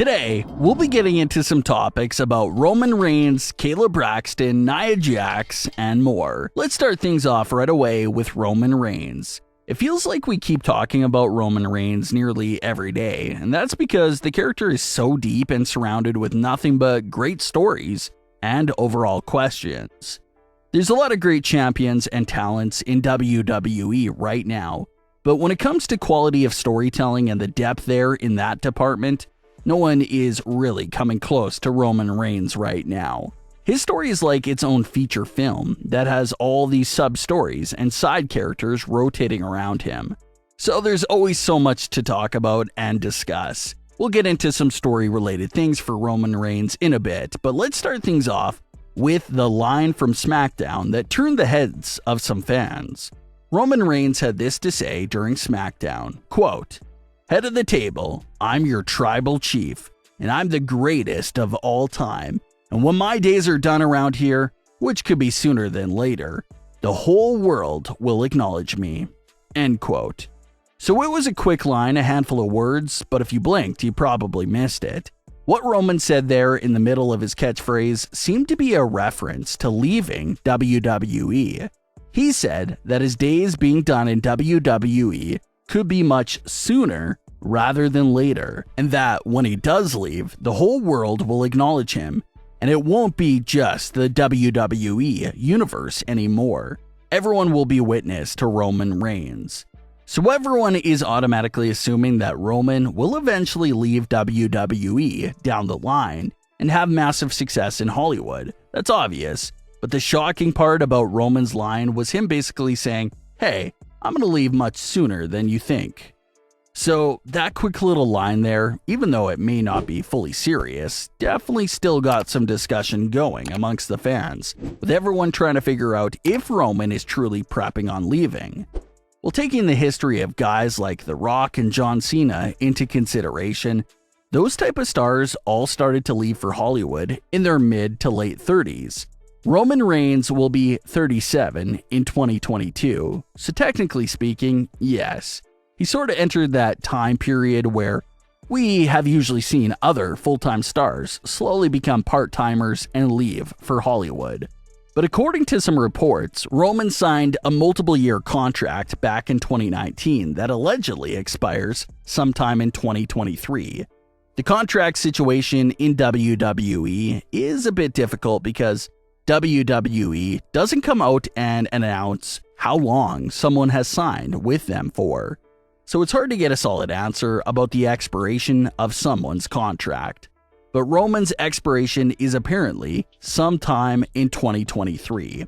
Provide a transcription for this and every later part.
Today, we'll be getting into some topics about Roman Reigns, Kayla Braxton, Nia Jax, and more. Let's start things off right away with Roman Reigns. It feels like we keep talking about Roman Reigns nearly every day, and that's because the character is so deep and surrounded with nothing but great stories and overall questions. There's a lot of great champions and talents in WWE right now, but when it comes to quality of storytelling and the depth there in that department, no one is really coming close to Roman Reigns right now. His story is like its own feature film that has all these sub-stories and side characters rotating around him. So there's always so much to talk about and discuss. We'll get into some story-related things for Roman Reigns in a bit, but let's start things off with the line from Smackdown that turned the heads of some fans. Roman Reigns had this to say during Smackdown, quote, "Head of the table, I'm your tribal chief, and I'm the greatest of all time. And when my days are done around here, which could be sooner than later, the whole world will acknowledge me." End quote. So it was a quick line, a handful of words, but if you blinked, you probably missed it. What Roman said there in the middle of his catchphrase seemed to be a reference to leaving WWE. He said that his days being done in WWE could be much sooner rather than later, and that when he does leave, the whole world will acknowledge him, and it won't be just the WWE universe anymore. Everyone will be witness to Roman Reigns. So everyone is automatically assuming that Roman will eventually leave WWE down the line and have massive success in Hollywood. That's obvious, but the shocking part about Roman's line was him basically saying, "Hey, I'm gonna leave much sooner than you think." So that quick little line there, even though it may not be fully serious, definitely still got some discussion going amongst the fans, with everyone trying to figure out if Roman is truly prepping on leaving. Well, taking the history of guys like The Rock and John Cena into consideration, those type of stars all started to leave for Hollywood in their mid to late 30s. Roman Reigns will be 37 in 2022, so technically speaking, yes. He sort of entered that time period where we have usually seen other full-time stars slowly become part-timers and leave for Hollywood. But according to some reports, Roman signed a multiple-year contract back in 2019 that allegedly expires sometime in 2023. The contract situation in WWE is a bit difficult because WWE doesn't come out and announce how long someone has signed with them for. So it's hard to get a solid answer about the expiration of someone's contract. But Roman's expiration is apparently sometime in 2023.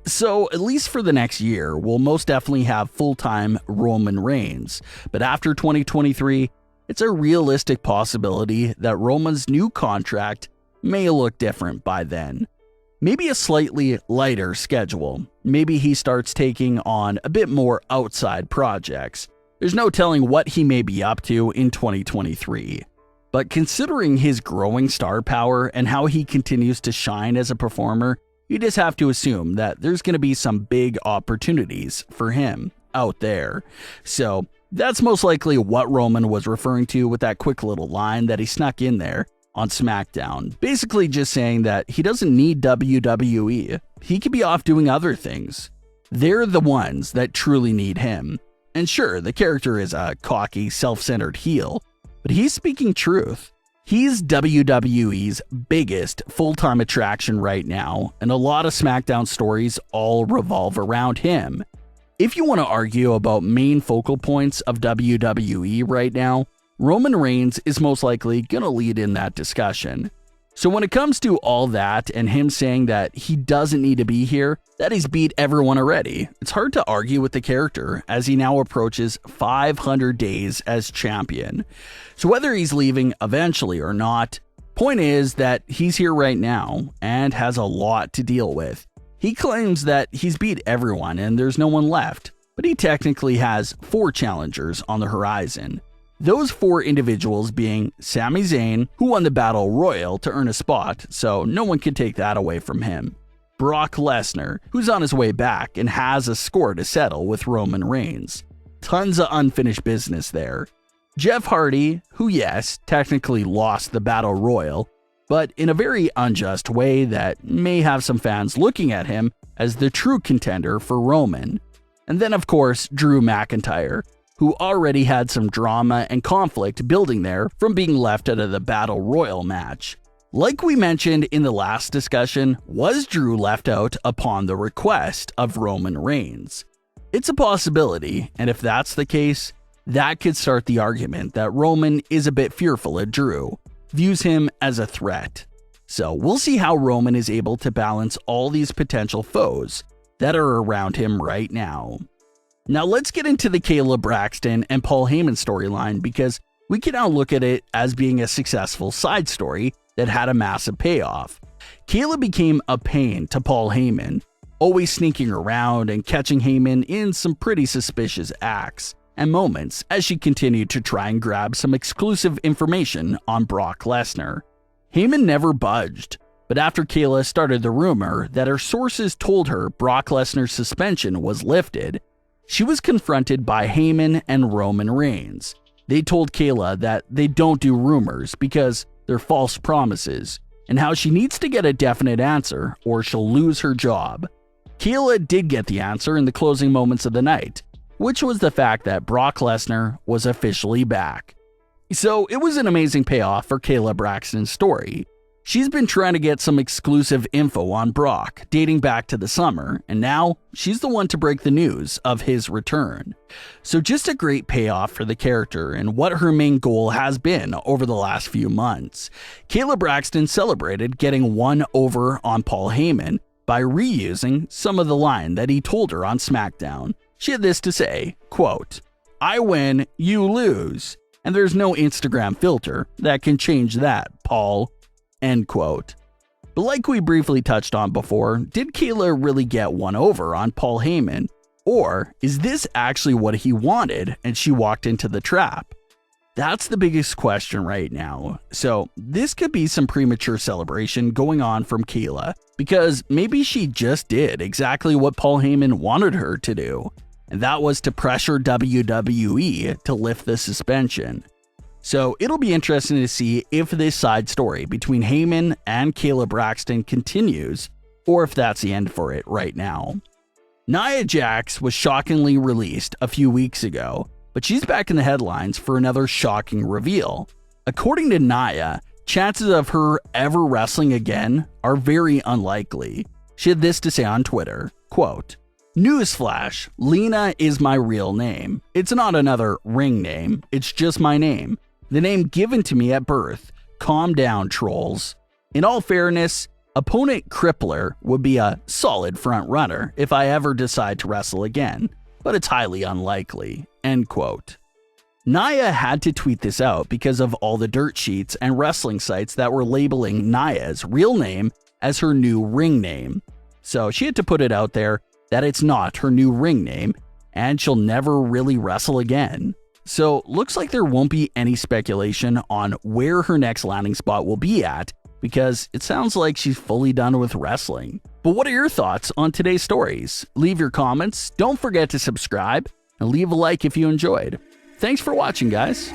So at least for the next year, we'll most definitely have full-time Roman Reigns. But after 2023, it's a realistic possibility that Roman's new contract may look different by then. Maybe a slightly lighter schedule. Maybe he starts taking on a bit more outside projects. There's no telling what he may be up to in 2023. But considering his growing star power and how he continues to shine as a performer, you just have to assume that there's going to be some big opportunities for him out there. So that's most likely what Roman was referring to with that quick little line that he snuck in there on Smackdown, basically just saying that he doesn't need WWE. He could be off doing other things. They're the ones that truly need him. And sure, the character is a cocky, self-centered heel, but he's speaking truth. He's WWE's biggest full-time attraction right now, and a lot of Smackdown stories all revolve around him. If you want to argue about main focal points of WWE right now, Roman Reigns is most likely going to lead in that discussion. So when it comes to all that and him saying that he doesn't need to be here, that he's beat everyone already, it's hard to argue with the character as he now approaches 500 days as champion. So whether he's leaving eventually or not, point is that he's here right now and has a lot to deal with. He claims that he's beat everyone and there's no one left, but he technically has 4 challengers on the horizon. Those 4 individuals being Sami Zayn, who won the Battle Royal to earn a spot, so no one can take that away from him. Brock Lesnar, who's on his way back and has a score to settle with Roman Reigns. Tons of unfinished business there. Jeff Hardy, who yes, technically lost the Battle Royal, but in a very unjust way that may have some fans looking at him as the true contender for Roman. And then of course, Drew McIntyre, who already had some drama and conflict building there from being left out of the Battle Royal match. Like we mentioned in the last discussion, was Drew left out upon the request of Roman Reigns? It's a possibility, and if that's the case, that could start the argument that Roman is a bit fearful of Drew, views him as a threat. So we'll see how Roman is able to balance all these potential foes that are around him right now. Now let's get into the Kayla Braxton and Paul Heyman storyline, because we can now look at it as being a successful side story that had a massive payoff. Kayla became a pain to Paul Heyman, always sneaking around and catching Heyman in some pretty suspicious acts and moments as she continued to try and grab some exclusive information on Brock Lesnar. Heyman never budged, but after Kayla started the rumor that her sources told her Brock Lesnar's suspension was lifted, she was confronted by Heyman and Roman Reigns. They told Kayla that they don't do rumors because they're false promises, and how she needs to get a definite answer or she'll lose her job. Kayla did get the answer in the closing moments of the night, which was the fact that Brock Lesnar was officially back. So it was an amazing payoff for Kayla Braxton's story. She's been trying to get some exclusive info on Brock dating back to the summer, and now she's the one to break the news of his return. So just a great payoff for the character and what her main goal has been over the last few months. Kayla Braxton celebrated getting one over on Paul Heyman by reusing some of the line that he told her on Smackdown. She had this to say, quote, "I win, you lose, and there's no Instagram filter that can change that, Paul." End quote. But like we briefly touched on before, did Kayla really get one over on Paul Heyman? Or is this actually what he wanted and she walked into the trap? That's the biggest question right now. So this could be some premature celebration going on from Kayla, because maybe she just did exactly what Paul Heyman wanted her to do, and that was to pressure WWE to lift the suspension. So it'll be interesting to see if this side story between Heyman and Kayla Braxton continues, or if that's the end for it right now. Nia Jax was shockingly released a few weeks ago, but she's back in the headlines for another shocking reveal. According to Nia, chances of her ever wrestling again are very unlikely. She had this to say on Twitter, quote, "Newsflash, Lena is my real name. It's not another ring name, it's just my name. The name given to me at birth. Calm down, trolls. In all fairness, opponent Crippler would be a solid front runner if I ever decide to wrestle again, but it's highly unlikely." End quote. Nia had to tweet this out because of all the dirt sheets and wrestling sites that were labeling Nia's real name as her new ring name. So she had to put it out there that it's not her new ring name and she'll never really wrestle again. So looks like there won't be any speculation on where her next landing spot will be at, because it sounds like she's fully done with wrestling. But what are your thoughts on today's stories? Leave your comments, don't forget to subscribe, and leave a like if you enjoyed. Thanks for watching, guys.